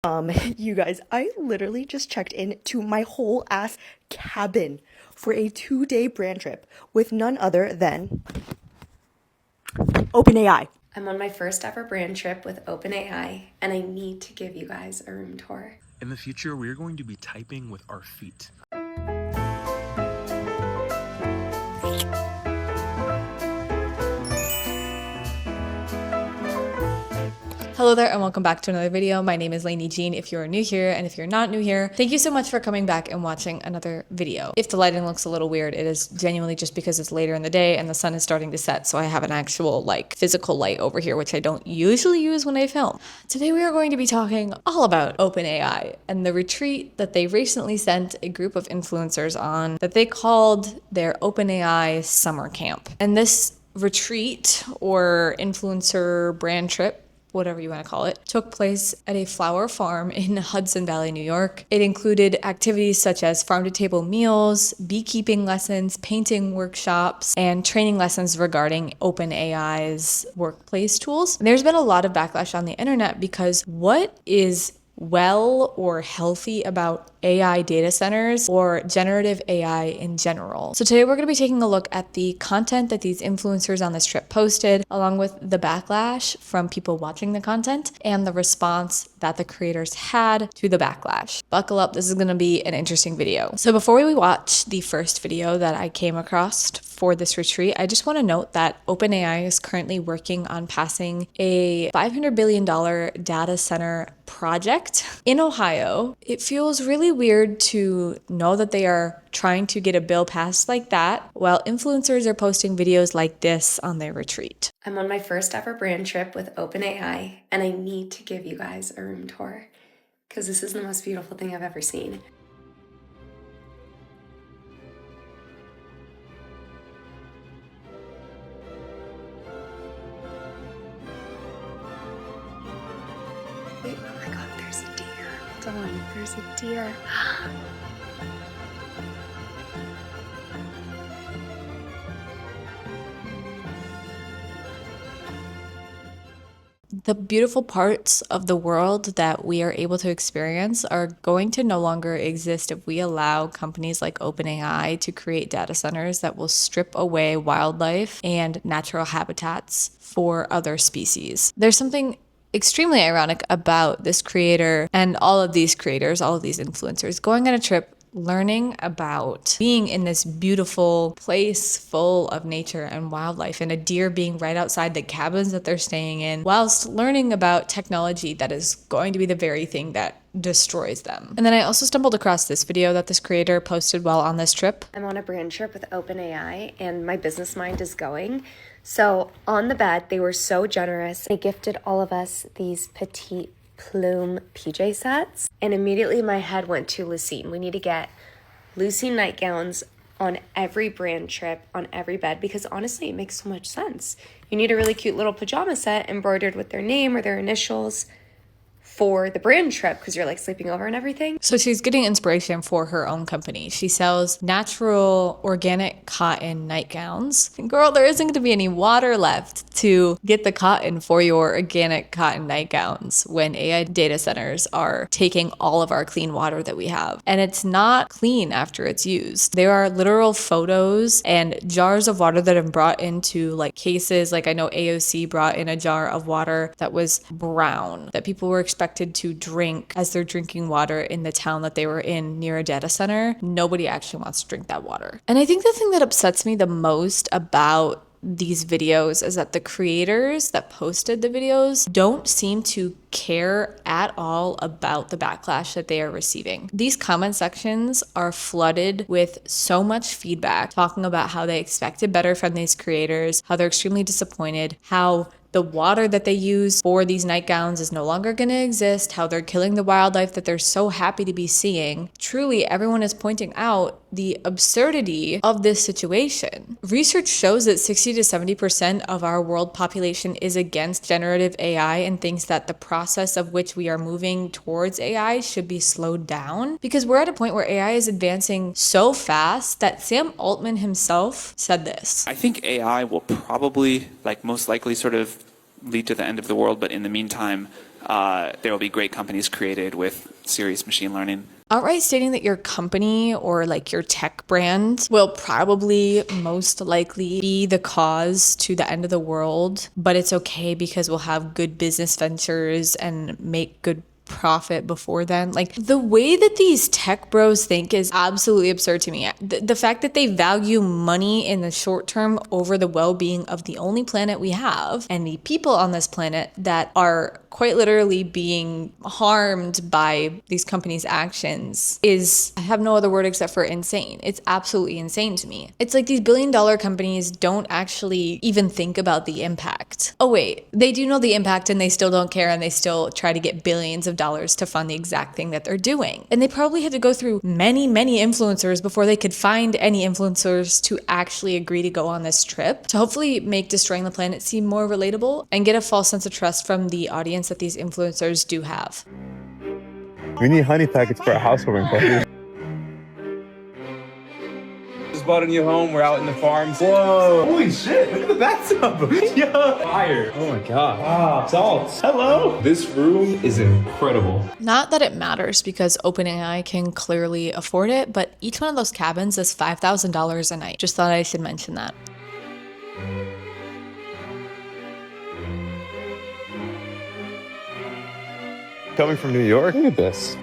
You guys, I literally just checked in to my whole ass cabin for a 2-day brand trip with none other than OpenAI. I'm on my first ever brand trip with OpenAI, and I need to give you guys a room tour. In the future, we're going to be typing with our feet. Hello there and welcome back to another video. My name is Lainey Jean if you're new here, and if you're not new here, thank you so much for coming back and watching another video. If the lighting looks a little weird, it is genuinely just because it's later in the day and the sun is starting to set, so I have an actual physical light over here, which I don't usually use when I film. Today we are going to be talking all about OpenAI and the retreat that they recently sent a group of influencers on that they called their OpenAI summer camp. And this retreat or influencer brand trip, whatever you want to call it, took place at a flower farm in Hudson Valley, New York. It included activities such as farm-to-table meals, beekeeping lessons, painting workshops, and training lessons regarding OpenAI's workplace tools. And there's been a lot of backlash on the internet because what is well or healthy about AI data centers or generative AI in general? So today we're going to be taking a look at the content that these influencers on this trip posted, along with the backlash from people watching the content and the response that the creators had to the backlash. Buckle up, this is going to be an interesting video. So before we watch the first video that I came across for this retreat, I just want to note that OpenAI is currently working on passing a $500 billion data center project in Ohio. It feels really weird to know that they are trying to get a bill passed like that while influencers are posting videos like this on their retreat. I'm on my first ever brand trip with OpenAI, and I need to give you guys a room tour because this is the most beautiful thing I've ever seen. Wait, oh my God, there's a deer. Hold on, there's a deer. The beautiful parts of the world that we are able to experience are going to no longer exist if we allow companies like OpenAI to create data centers that will strip away wildlife and natural habitats for other species. There's something extremely ironic about this creator and all of these creators, all of these influencers going on a trip, learning about being in this beautiful place full of nature and wildlife, and a deer being right outside the cabins that they're staying in, whilst learning about technology that is going to be the very thing that destroys them. And then I also stumbled across this video that this creator posted while on this trip. I'm on a brand trip with OpenAI, and my business mind is going. So on the bed, they were so generous. They gifted all of us these petite plume PJ sets, and immediately my head went to Lucine. We need to get Lucine nightgowns on every brand trip, on every bed, because honestly, it makes so much sense. You need a really cute little pajama set embroidered with their name or their initials for the brand trip because you're sleeping over and everything. So she's getting inspiration for her own company. She sells natural organic cotton nightgowns. And girl, there isn't going to be any water left to get the cotton for your organic cotton nightgowns when AI data centers are taking all of our clean water that we have. And it's not clean after it's used. There are literal photos and jars of water that have brought into cases. I know AOC brought in a jar of water that was brown that people were expected to drink as they're drinking water in the town that they were in near a data center. Nobody actually wants to drink that water. And I think the thing that upsets me the most about these videos is that the creators that posted the videos don't seem to care at all about the backlash that they are receiving. These comment sections are flooded with so much feedback talking about how they expected better from these creators, how they're extremely disappointed, how the water that they use for these nightgowns is no longer going to exist, how they're killing the wildlife that they're so happy to be seeing. Truly, everyone is pointing out the absurdity of this situation. Research shows that 60 to 70% of our world population is against generative AI and thinks that the process of which we are moving towards AI should be slowed down, because we're at a point where AI is advancing so fast that Sam Altman himself said this. I think AI will probably, most likely, sort of lead to the end of the world, but in the meantime, there will be great companies created with serious machine learning. Outright stating that your company or like your tech brand will probably most likely be the cause to the end of the world, but it's okay because we'll have good business ventures and make good profit before then. Like, the way that these tech bros think is absolutely absurd to me. The fact that they value money in the short term over the well-being of the only planet we have and the people on this planet that are quite literally being harmed by these companies' actions is, I have no other word except for insane. It's absolutely insane to me. It's like these billion-dollar companies don't actually even think about the impact. Oh wait, they do know the impact and they still don't care, and they still try to get billions of dollars to fund the exact thing that they're doing. And they probably had to go through many influencers before they could find any influencers to actually agree to go on this trip, to hopefully make destroying the planet seem more relatable and get a false sense of trust from the audience that these influencers do have. We need honey packets for our housewarming party. Just bought a new home. We're out in the farms. Whoa! Holy shit! Look at the bathtub. Yo! Fire! Oh my god! Wow! Salt! Hello! This room is incredible. Not that it matters because OpenAI can clearly afford it, but each one of those cabins is $5,000 a night. Just thought I should mention that. Coming from New York? Look at this.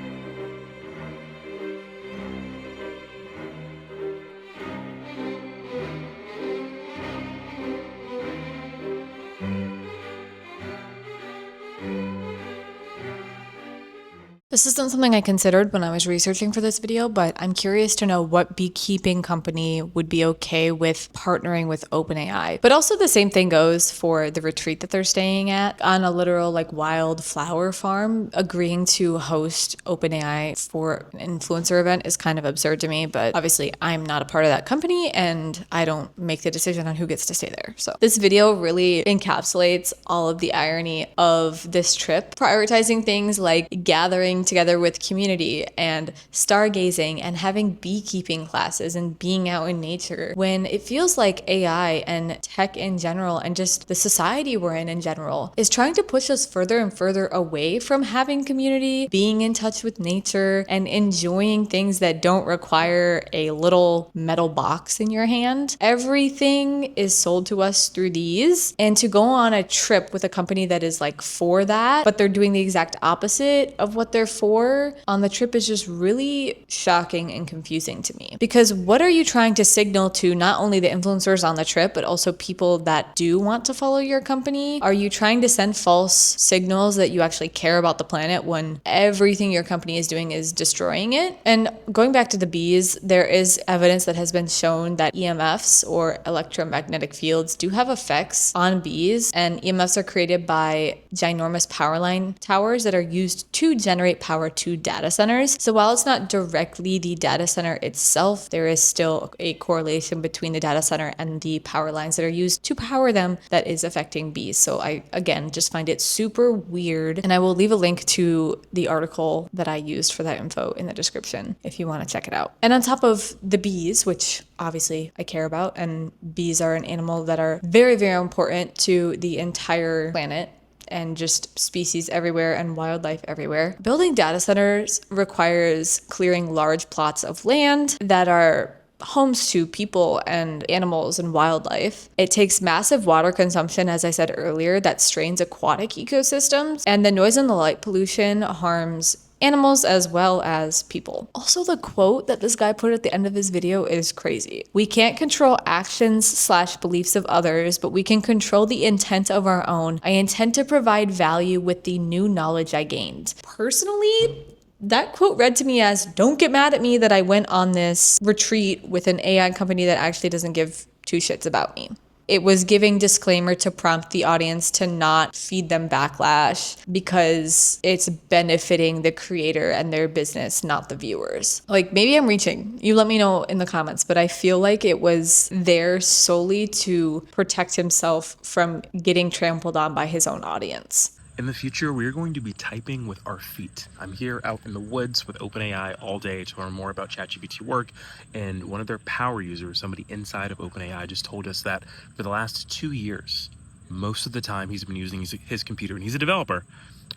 This isn't something I considered when I was researching for this video, but I'm curious to know what beekeeping company would be okay with partnering with OpenAI. But also the same thing goes for the retreat that they're staying at on a literal like wildflower farm. Agreeing to host OpenAI for an influencer event is kind of absurd to me, but obviously I'm not a part of that company and I don't make the decision on who gets to stay there. So this video really encapsulates all of the irony of this trip, prioritizing things like gathering together with community and stargazing and having beekeeping classes and being out in nature, when it feels like AI and tech in general and just the society we're in general is trying to push us further and further away from having community, being in touch with nature, and enjoying things that don't require a little metal box in your hand. Everything is sold to us through these, and to go on a trip with a company that is like for that, but they're doing the exact opposite of what they're for on the trip is just really shocking and confusing to me. Because what are you trying to signal to not only the influencers on the trip, but also people that do want to follow your company? Are you trying to send false signals that you actually care about the planet when everything your company is doing is destroying it? And going back to the bees, there is evidence that has been shown that EMFs, or electromagnetic fields, do have effects on bees, and EMFs are created by ginormous power line towers that are used to generate power to data centers. So while it's not directly the data center itself, there is still a correlation between the data center and the power lines that are used to power them that is affecting bees. So I, again, just find it super weird. And I will leave a link to the article that I used for that info in the description if you want to check it out. And on top of the bees, which obviously I care about, and bees are an animal that are very, very important to the entire planet and just species everywhere and wildlife everywhere. Building data centers requires clearing large plots of land that are homes to people and animals and wildlife. It takes massive water consumption, as I said earlier, that strains aquatic ecosystems, and the noise and the light pollution harms animals as well as people. Also, the quote that this guy put at the end of his video is crazy. We can't control actions/beliefs of others, but we can control the intent of our own. I intend to provide value with the new knowledge I gained. Personally, that quote read to me as, don't get mad at me that I went on this retreat with an AI company that actually doesn't give two shits about me. It was giving disclaimer to prompt the audience to not feed them backlash because it's benefiting the creator and their business, not the viewers. Like, maybe I'm reaching. You let me know in the comments, but I feel like it was there solely to protect himself from getting trampled on by his own audience. In the future, we're going to be typing with our feet. I'm here out in the woods with OpenAI all day to learn more about ChatGPT work, and one of their power users, somebody inside of OpenAI, just told us that for the last 2 years, most of the time he's been using his computer, and he's a developer,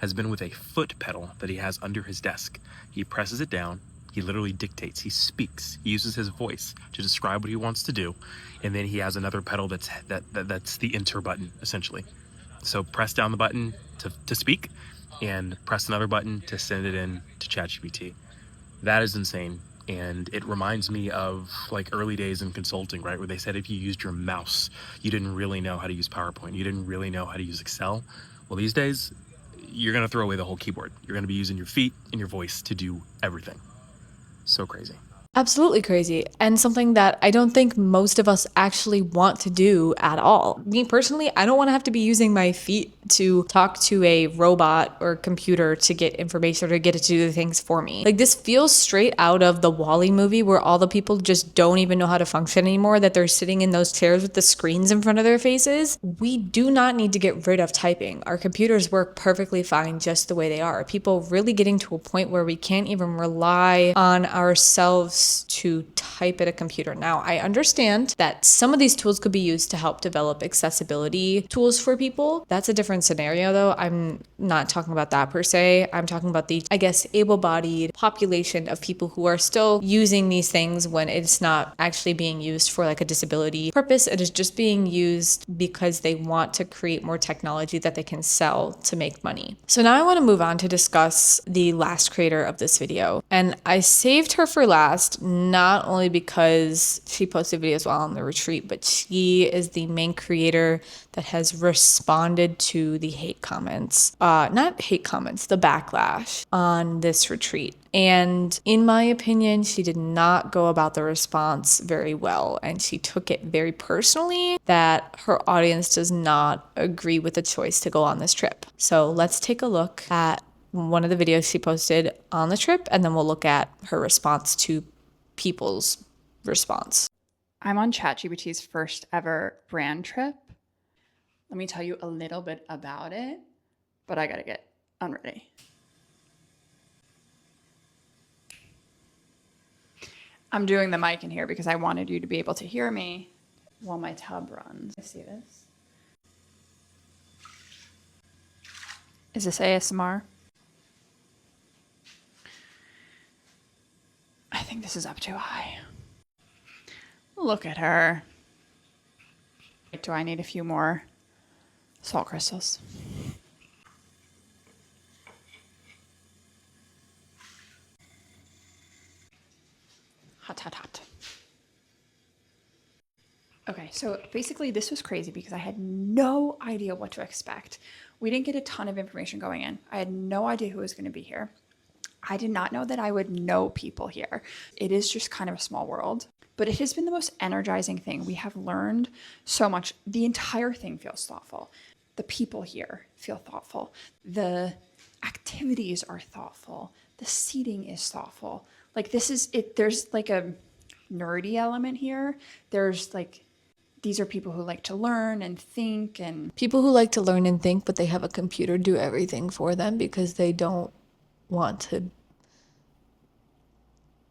has been with a foot pedal that he has under his desk. He presses it down. He literally dictates. He speaks. He uses his voice to describe what he wants to do, and then he has another pedal that's the enter button, essentially. So press down the button to speak, and press another button to send it in to ChatGPT. That is insane. And it reminds me of like early days in consulting, right? Where they said if you used your mouse, you didn't really know how to use PowerPoint. You didn't really know how to use Excel. Well, these days, you're going to throw away the whole keyboard. You're going to be using your feet and your voice to do everything. So crazy. Absolutely crazy, and something that I don't think most of us actually want to do at all. Me personally, I don't want to have to be using my feet to talk to a robot or computer to get information or to get it to do the things for me. Like, this feels straight out of the WALL-E movie where all the people just don't even know how to function anymore, that they're sitting in those chairs with the screens in front of their faces. We do not need to get rid of typing. Our computers work perfectly fine just the way they are. People really getting to a point where we can't even rely on ourselves to type at a computer. Now, I understand that some of these tools could be used to help develop accessibility tools for people. That's a different scenario though. I'm not talking about that per se. I'm talking about the, I guess, able-bodied population of people who are still using these things when it's not actually being used for like a disability purpose. It is just being used because they want to create more technology that they can sell to make money. So now I want to move on to discuss the last creator of this video. And I saved her for last, not only because she posted videos while on the retreat, but she is the main creator that has responded to the hate comments, not hate comments, the backlash on this retreat. And in my opinion, she did not go about the response very well. And she took it very personally that her audience does not agree with the choice to go on this trip. So let's take a look at one of the videos she posted on the trip, and then we'll look at her response to people's response. I'm on ChatGPT's first ever brand trip. Let me tell you a little bit about it, but I gotta get unready. I'm doing the mic in here because I wanted you to be able to hear me while my tub runs. I see this. Is this ASMR? I think this is up too high. Look at her. Do I need a few more salt crystals? Hot, hot, hot. Okay, so basically this was crazy because I had no idea what to expect. We didn't get a ton of information going in. I had no idea who was going to be here. I did not know that I would know people here. It is just kind of a small world, but it has been the most energizing thing. We have learned so much. The entire thing feels thoughtful. The people here feel thoughtful. The activities are thoughtful. The seating is thoughtful. Like, this is it. There's like a nerdy element here. There's like, these are people who like to learn and think, and People who like to learn and think, but they have a computer do everything for them because they don't want to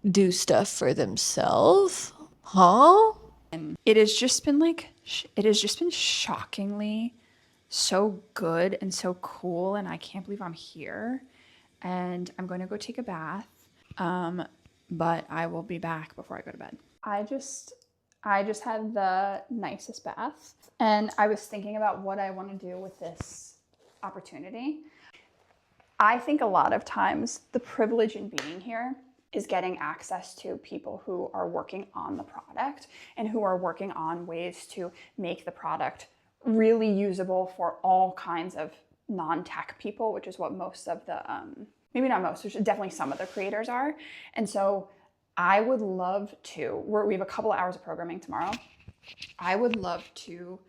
do stuff for themselves. Huh? and it has just been like, it has just been shockingly so good and so cool. And I can't believe I'm here, and I'm going to go take a bath. But I will be back before I go to bed. I just had the nicest bath, and I was thinking about what I want to do with this opportunity. I think a lot of times the privilege in being here is getting access to people who are working on the product and who are working on ways to make the product really usable for all kinds of non-tech people, which is what most of the, maybe not most, which definitely some of the creators are. And so I would love to, we have a couple of hours of programming tomorrow. I would love to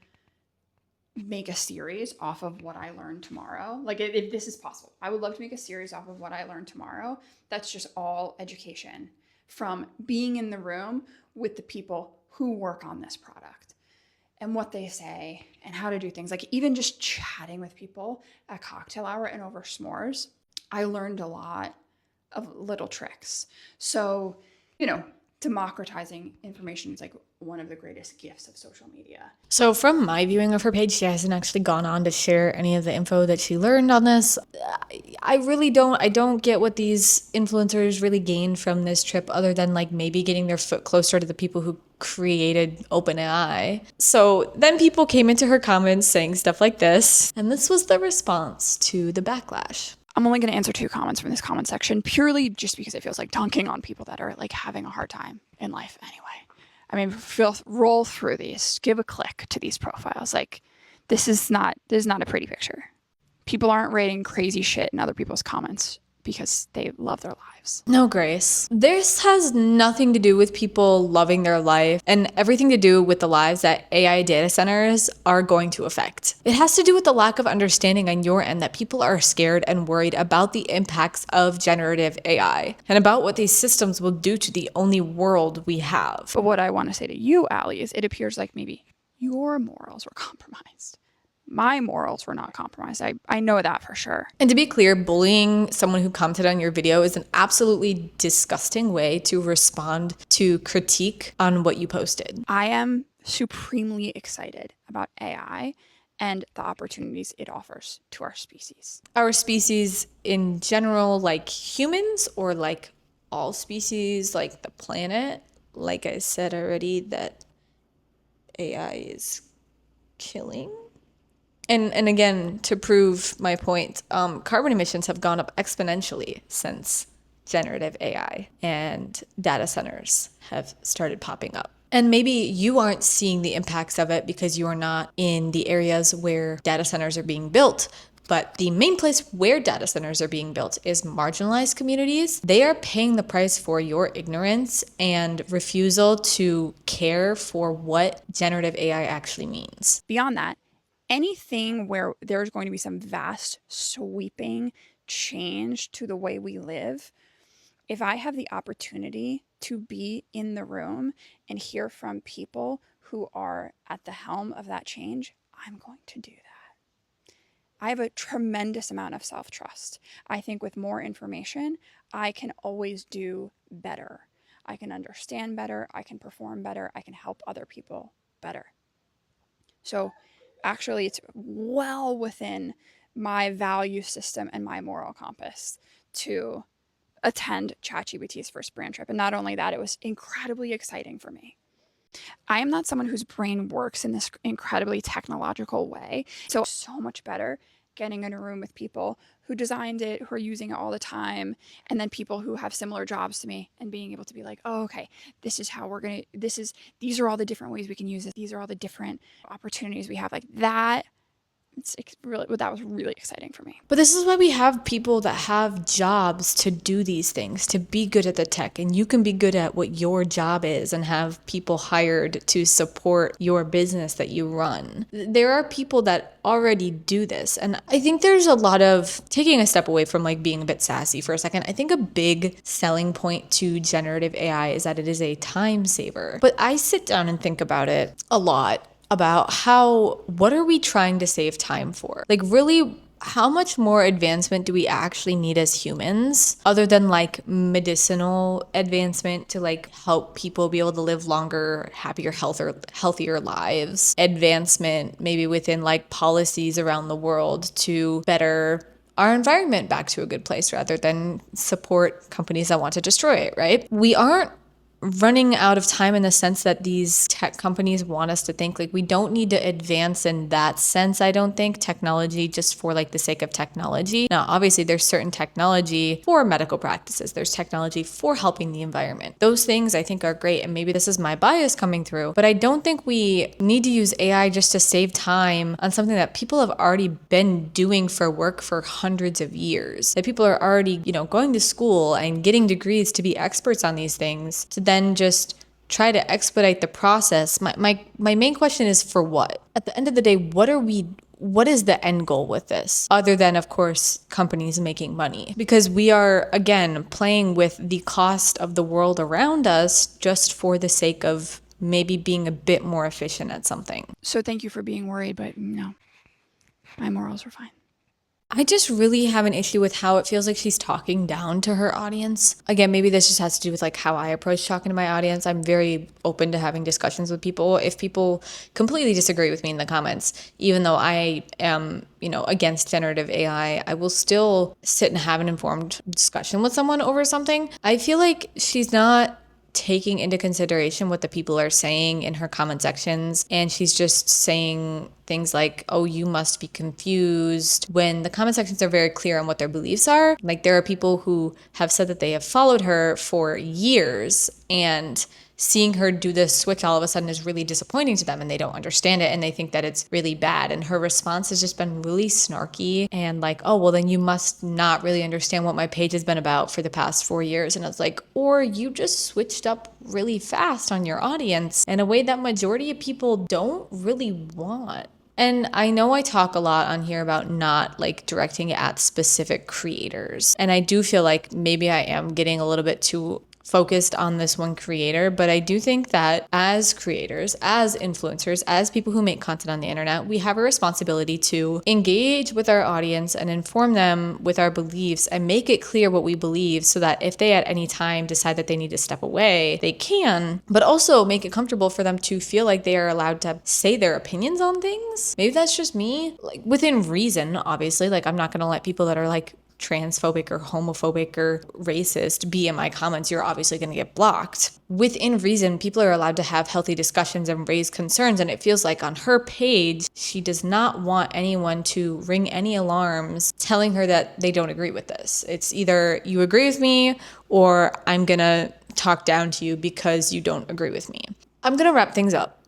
make a series off of what I learned tomorrow. Like, if this is possible, I would love to make a series off of what I learned tomorrow. That's just all education from being in the room with the people who work on this product and what they say and how to do things. Like, even just chatting with people at cocktail hour and over s'mores, I learned a lot of little tricks. So, you know, democratizing information is like one of the greatest gifts of social media. So from my viewing of her page, she hasn't actually gone on to share any of the info that she learned on this. I don't get what these influencers really gained from this trip other than like maybe getting their foot closer to the people who created OpenAI. So then people came into her comments saying stuff like this, and this was the response to the backlash. I'm only going to answer 2 comments from this comment section purely just because it feels like dunking on people that are like having a hard time in life anyway. I mean, roll through these, give a click to these profiles. Like, this is not a pretty picture. People aren't rating crazy shit in other people's comments because they love their lives. No, Grace. This has nothing to do with people loving their life and everything to do with the lives that AI data centers are going to affect. It has to do with the lack of understanding on your end that people are scared and worried about the impacts of generative AI and about what these systems will do to the only world we have. But what I want to say to you, Allie, is it appears like maybe your morals were compromised. My morals were not compromised. I know that for sure. And to be clear, bullying someone who commented on your video is an absolutely disgusting way to respond to critique on what you posted. I am supremely excited about AI and the opportunities it offers to our species. Our species in general, like humans, or like all species, like the planet? Like I said already, that AI is killing. And again, to prove my point, carbon emissions have gone up exponentially since generative AI and data centers have started popping up. And maybe you aren't seeing the impacts of it because you are not in the areas where data centers are being built. But the main place where data centers are being built is marginalized communities. They are paying the price for your ignorance and refusal to care for what generative AI actually means. Beyond that, anything where there's going to be some vast, sweeping change to the way we live, if I have the opportunity to be in the room and hear from people who are at the helm of that change, I'm going to do that. I have a tremendous amount of self-trust. I think with more information, I can always do better. I can understand better, I can perform better, I can help other people better. So actually, it's well within my value system and my moral compass to attend ChatGPT's first brand trip. And not only that, it was incredibly exciting for me. I am not someone whose brain works in this incredibly technological way. So much better getting in a room with people who designed it, who are using it all the time, and then people who have similar jobs to me and being able to be like, oh, okay, this is how we're going to, these are all the different ways we can use it. These are all the different opportunities we have. Like that, that was really exciting for me. But this is why we have people that have jobs to do these things, to be good at the tech. And you can be good at what your job is and have people hired to support your business that you run. There are people that already do this. And I think there's a lot of taking a step away from like being a bit sassy for a second. I think a big selling point to generative AI is that it is a time saver. But I sit down and think about it a lot, about what are we trying to save time for? Like really, how much more advancement do we actually need as humans other than like medicinal advancement to like help people be able to live longer, happier, healthier lives? Advancement maybe within like policies around the world to better our environment back to a good place rather than support companies that want to destroy it, right? We aren't running out of time in the sense that these tech companies want us to think. Like, we don't need to advance in that sense. I don't think technology just for like the sake of technology. Now, obviously there's certain technology for medical practices. There's technology for helping the environment. Those things I think are great. And maybe this is my bias coming through, but I don't think we need to use AI just to save time on something that people have already been doing for work for hundreds of years. That people are already, going to school and getting degrees to be experts on these things, to then just try to expedite the process. My main question is, for what? At the end of the day, what is the end goal with this? Other than, of course, companies making money. Because we are, again, playing with the cost of the world around us just for the sake of maybe being a bit more efficient at something. So thank you for being worried, but no, my morals were fine. I just really have an issue with how it feels like she's talking down to her audience. Again, maybe this just has to do with like how I approach talking to my audience. I'm very open to having discussions with people. If people completely disagree with me in the comments, even though I am, against generative AI, I will still sit and have an informed discussion with someone over something. I feel like she's not taking into consideration what the people are saying in her comment sections, and she's just saying things like, oh, you must be confused, when the comment sections are very clear on what their beliefs are. Like, there are people who have said that they have followed her for years, and seeing her do this switch all of a sudden is really disappointing to them, and they don't understand it, and they think that it's really bad. And her response has just been really snarky and like, oh, well, then you must not really understand what my page has been about for the past 4 years. And I was like, or you just switched up really fast on your audience in a way that majority of people don't really want. And I know I talk a lot on here about not like directing it at specific creators. And I do feel like maybe I am getting a little bit too focused on this one creator, but I do think that as creators, as influencers, as people who make content on the internet, we have a responsibility to engage with our audience and inform them with our beliefs and make it clear what we believe, so that if they at any time decide that they need to step away, they can, but also make it comfortable for them to feel like they are allowed to say their opinions on things. Maybe that's just me, like within reason, obviously. Like, I'm not gonna let people that are like transphobic or homophobic or racist be in my comments. You're obviously going to get blocked. Within reason, people are allowed to have healthy discussions and raise concerns. And it feels like on her page, she does not want anyone to ring any alarms telling her that they don't agree with this. It's either you agree with me or I'm going to talk down to you because you don't agree with me. I'm going to wrap things up,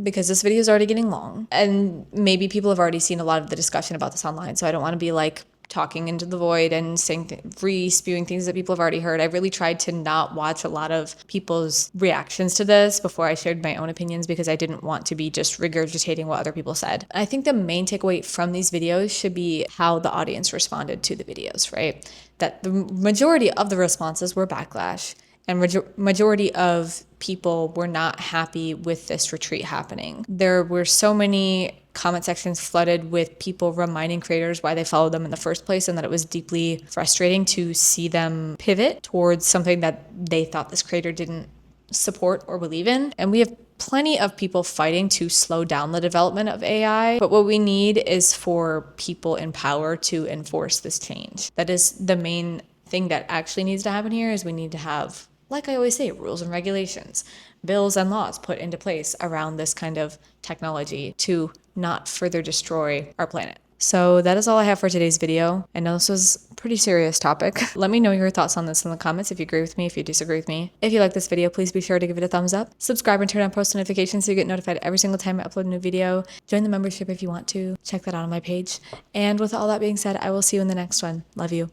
because this video is already getting long, and maybe people have already seen a lot of the discussion about this online. So I don't want to be like talking into the void and saying re-spewing things that people have already heard. I really tried to not watch a lot of people's reactions to this before I shared my own opinions, because I didn't want to be just regurgitating what other people said. I think the main takeaway from these videos should be how the audience responded to the videos, right? That the majority of the responses were backlash, and majority of people were not happy with this retreat happening. There were so many comment sections flooded with people reminding creators why they followed them in the first place, and that it was deeply frustrating to see them pivot towards something that they thought this creator didn't support or believe in. And we have plenty of people fighting to slow down the development of AI, but what we need is for people in power to enforce this change. That is the main thing that actually needs to happen here. Is we need to have, like I always say, rules and regulations, bills and laws put into place around this kind of technology to not further destroy our planet. So that is all I have for today's video. I know this was a pretty serious topic. Let me know your thoughts on this in the comments, if you agree with me, if you disagree with me. If you like this video, please be sure to give it a thumbs up. Subscribe and turn on post notifications so you get notified every single time I upload a new video. Join the membership if you want to. Check that out on my page. And with all that being said, I will see you in the next one. Love you.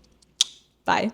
Bye.